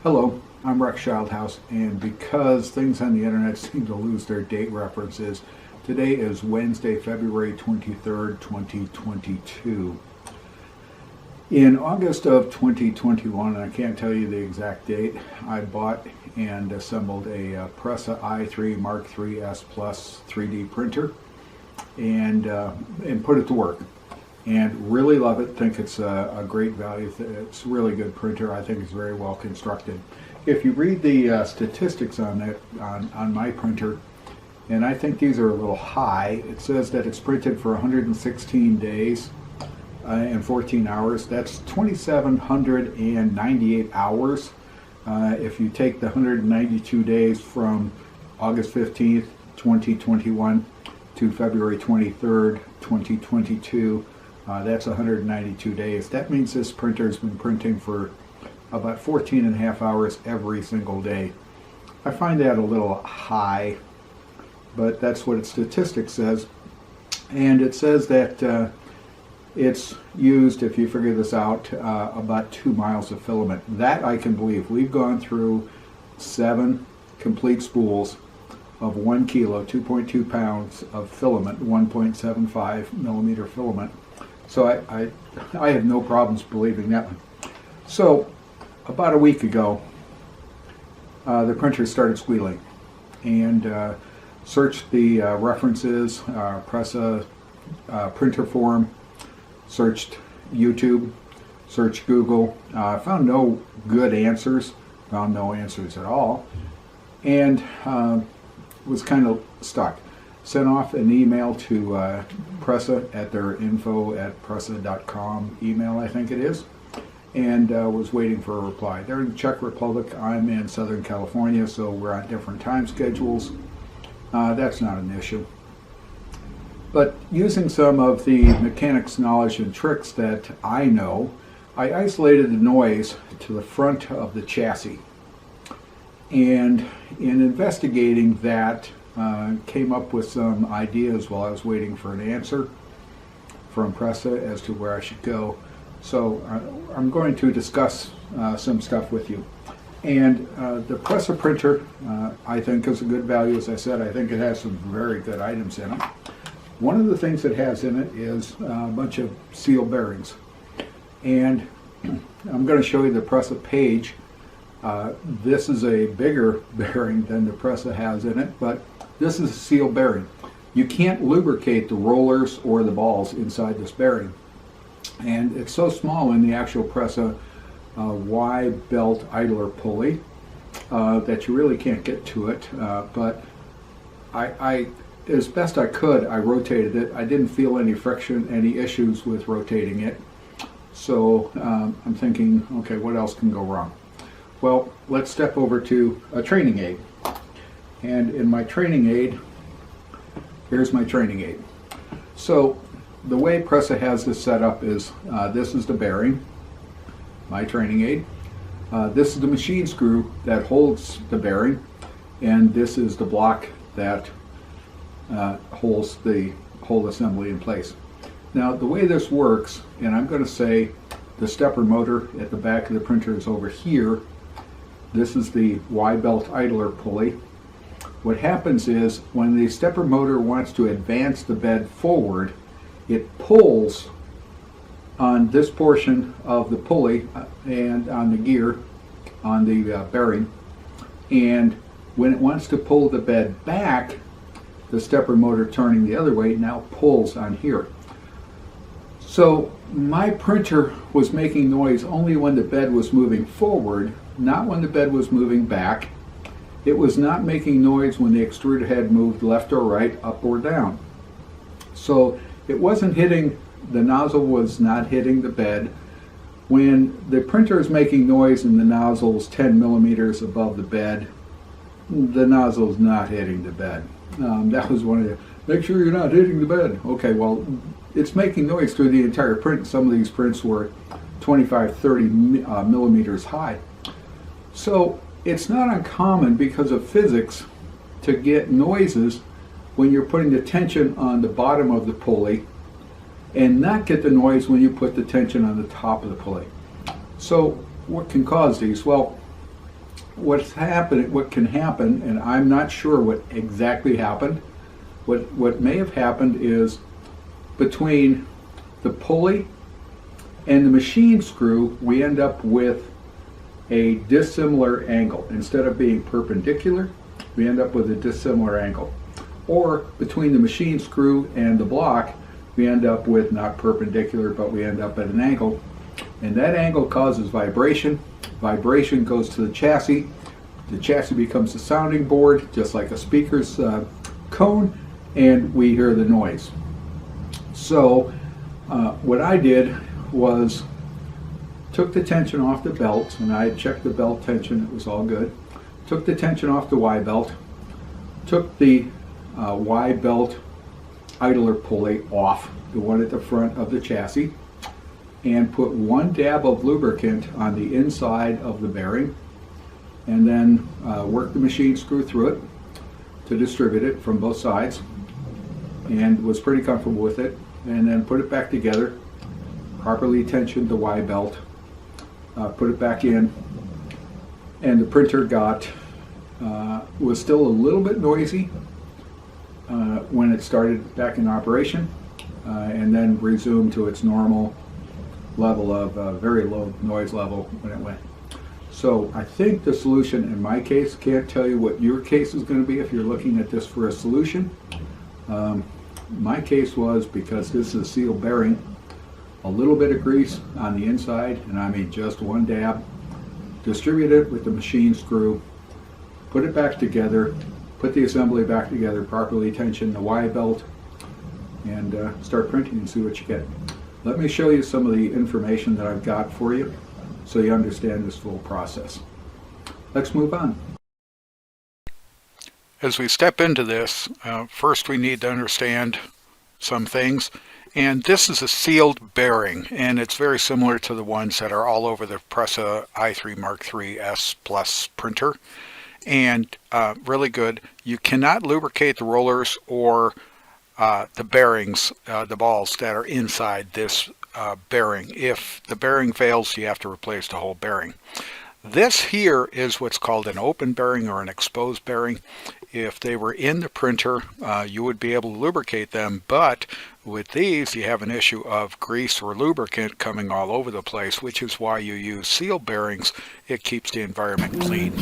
Hello, I'm Rex Childhouse, and because things on the internet seem to lose their date references, today is Wednesday, February 23rd, 2022. In August of 2021, and I can't tell you the exact date, I bought and assembled a Prusa i3 Mk3S Plus 3D printer and put it to work. And really love it, think it's a great value. It's a really good printer. I think it's very well constructed. If you read the statistics on it, on my printer, and I think these are a little high, it says that it's printed for 116 days and 14 hours. That's 2,798 hours. If you take the 192 days from August 15th, 2021 to February 23rd, 2022, that's 192 days. That means this printer has been printing for about 14 and a half hours every single day. I find that a little high, but that's what its statistics says. And it says that it's used, if you figure this out, about 2 miles of filament. That I can believe. We've gone through 7 complete spools of 1 kilo, 2.2 pounds of filament, 1.75 millimeter filament. So I have no problems believing that one. So about a week ago, the printer started squealing, and searched the references, Prusa printer forum, searched YouTube, searched Google, found no good answers, found no answers at all, and was kind of stuck. Sent off an email to Prusa at their info@prusa.com email, I think it is, and was waiting for a reply. They're in the Czech Republic. I'm in Southern California, so we're on different time schedules. That's not an issue. But using some of the mechanics knowledge and tricks that I know, I isolated the noise to the front of the chassis. And in investigating that, came up with some ideas while I was waiting for an answer from Prusa as to where I should go. So I'm going to discuss some stuff with you. And the Prusa printer, I think, is a good value. As I said, I think it has some very good items in it. One of the things it has in it is a bunch of seal bearings. And I'm going to show you the Prusa page. This is a bigger bearing than the Prusa has in it, but this is a seal bearing. You can't lubricate the rollers or the balls inside this bearing. And it's so small in the actual Prusa Y belt idler pulley that you really can't get to it. But I, as best I could, I rotated it. I didn't feel any friction, any issues with rotating it. So I'm thinking, okay, what else can go wrong? Well, let's step over to a training aid. And in my training aid, here's my training aid. So the way Prusa has this set up is this is the bearing, my training aid. This is the machine screw that holds the bearing, and this is the block that holds the whole assembly in place. Now the way this works, and I'm going to say the stepper motor at the back of the printer is over here. This is the Y belt idler pulley. What happens is when the stepper motor wants to advance the bed forward, it pulls on this portion of the pulley and on the gear, on the bearing, and when it wants to pull the bed back, the stepper motor turning the other way now pulls on here. So my printer was making noise only when the bed was moving forward, not when the bed was moving back. It was not making noise when the extruder head moved left or right, up or down. So it wasn't hitting, the nozzle was not hitting the bed. When the printer is making noise and the nozzle is 10 millimeters above the bed, the nozzle is not hitting the bed. That was one of the, make sure you're not hitting the bed. Okay, well, it's making noise through the entire print. Some of these prints were 25, 30 millimeters high. So it's not uncommon because of physics to get noises when you're putting the tension on the bottom of the pulley and not get the noise when you put the tension on the top of the pulley. So what can cause these? Well, what can happen, and I'm not sure what exactly happened. What may have happened is between the pulley and the machine screw, we end up with a dissimilar angle. Instead of being perpendicular, we end up with a dissimilar angle. Or between the machine screw and the block, we end up with not perpendicular, but we end up at an angle. And that angle causes vibration. Vibration goes to the chassis. The chassis becomes a sounding board, just like a speaker's cone, and we hear the noise. So what I did was took the tension off the belt, and I checked the belt tension, it was all good. Took the tension off the Y belt, took the Y belt idler pulley off, the one at the front of the chassis, and put one dab of lubricant on the inside of the bearing, and then worked the machine screw through it to distribute it from both sides, and was pretty comfortable with it. And then put it back together, properly tensioned the Y belt, put it back in, and the printer was still a little bit noisy when it started back in operation, and then resumed to its normal level of very low noise level when it went. So I think the solution in my case, can't tell you what your case is going to be if you're looking at this for a solution. My case was, because this is a sealed bearing, a little bit of grease on the inside, and I mean just one dab, distribute it with the machine screw, put it back together, put the assembly back together, properly tension the Y belt, and start printing and see what you get. Let me show you some of the information that I've got for you so you understand this full process. Let's move on. As we step into this, first we need to understand some things. And this is a sealed bearing, and it's very similar to the ones that are all over the Prusa i3 Mk3S Plus printer. And really good. You cannot lubricate the rollers or the bearings, the balls that are inside this bearing. If the bearing fails, you have to replace the whole bearing. This here is what's called an open bearing or an exposed bearing. If they were in the printer, you would be able to lubricate them, but with these you have an issue of grease or lubricant coming all over the place, which is why you use sealed bearings. It keeps the environment clean.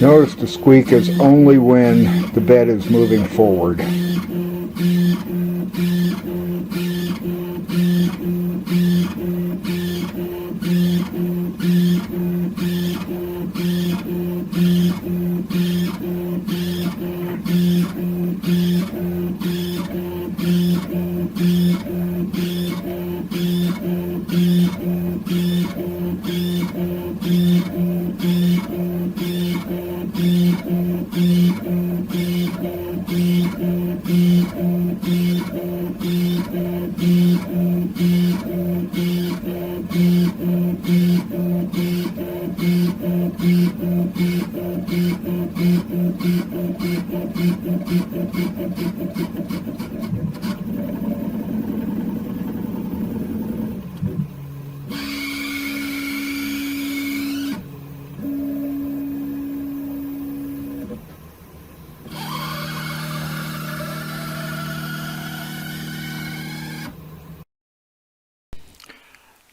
Notice the squeak is only when the bed is moving forward.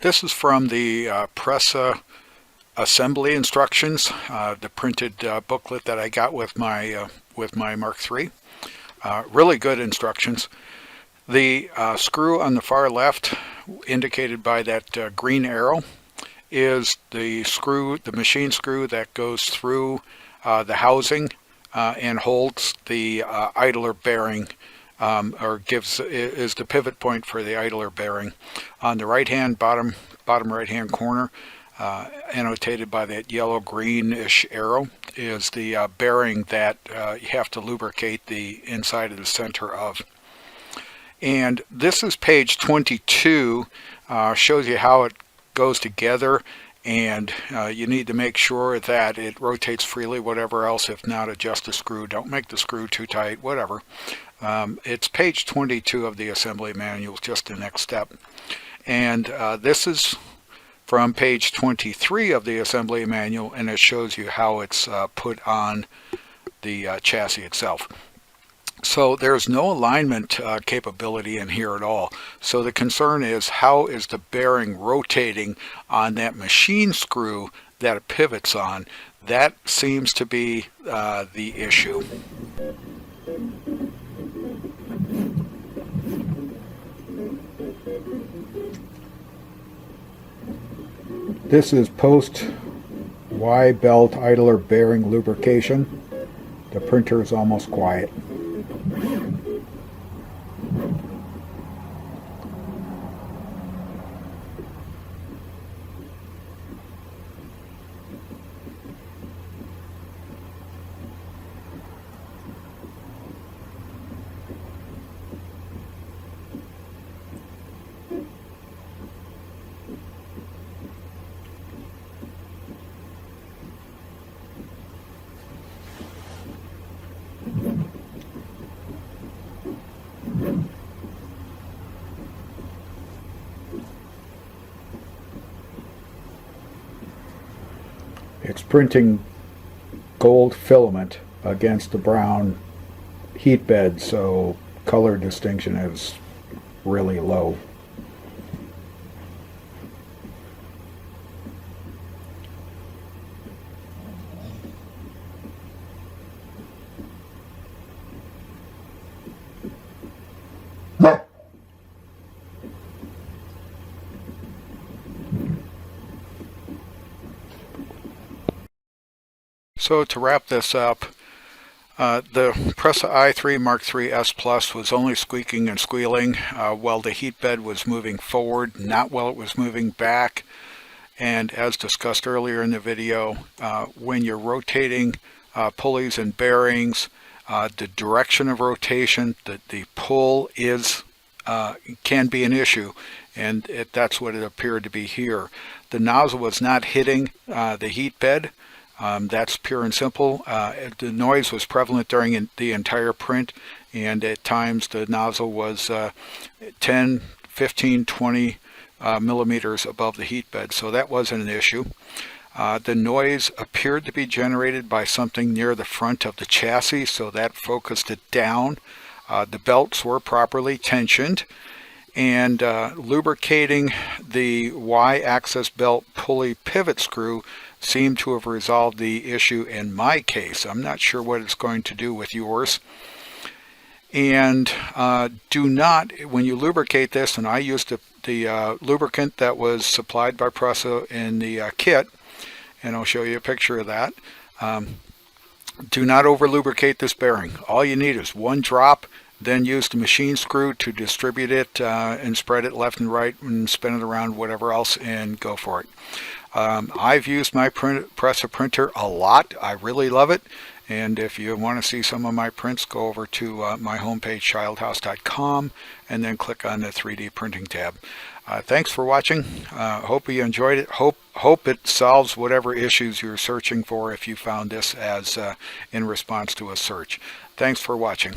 This is from the Prusa assembly instructions, the printed booklet that I got with my Mark III. Really good instructions. The screw on the far left, indicated by that green arrow, is the screw, the machine screw that goes through the housing and holds the idler bearing, or is the pivot point for the idler bearing. On the right hand bottom right hand corner, annotated by that yellow greenish arrow, is the bearing that you have to lubricate the inside of the center of. And this is page 22, shows you how it goes together, and you need to make sure that it rotates freely, whatever else. If not, adjust the screw. Don't make the screw too tight, whatever. It's page 22 of the assembly manual, just the next step. And this is from page 23 of the assembly manual, and it shows you how it's put on the chassis itself. So there's no alignment capability in here at all. So the concern is, how is the bearing rotating on that machine screw that it pivots on? That seems to be the issue. This is post Y belt idler bearing lubrication. The printer is almost quiet. It's printing gold filament against the brown heat bed, so color distinction is really low. So to wrap this up, the Prusa i3 Mark III Plus was only squeaking and squealing while the heat bed was moving forward, not while it was moving back. And as discussed earlier in the video, when you're rotating pulleys and bearings, the direction of rotation, the pull can be an issue, and that's what it appeared to be here. The nozzle was not hitting the heat bed. That's pure and simple. The noise was prevalent during the entire print, and at times the nozzle was 10, 15, 20 millimeters above the heat bed, so that wasn't an issue. The noise appeared to be generated by something near the front of the chassis, so that focused it down. The belts were properly tensioned, and lubricating the Y-axis belt pulley pivot screw seemed to have resolved the issue in my case. I'm not sure what it's going to do with yours. And do not, when you lubricate this, and I used the lubricant that was supplied by Prusa in the kit, and I'll show you a picture of that. Do not over lubricate this bearing. All you need is one drop, then use the machine screw to distribute it and spread it left and right and spin it around, whatever else, and go for it. I've used my Prusa printer a lot. I really love it. And if you want to see some of my prints, go over to my homepage, childhouse.com, and then click on the 3D printing tab. Thanks for watching. Hope you enjoyed it. Hope it solves whatever issues you're searching for if you found this as in response to a search. Thanks for watching.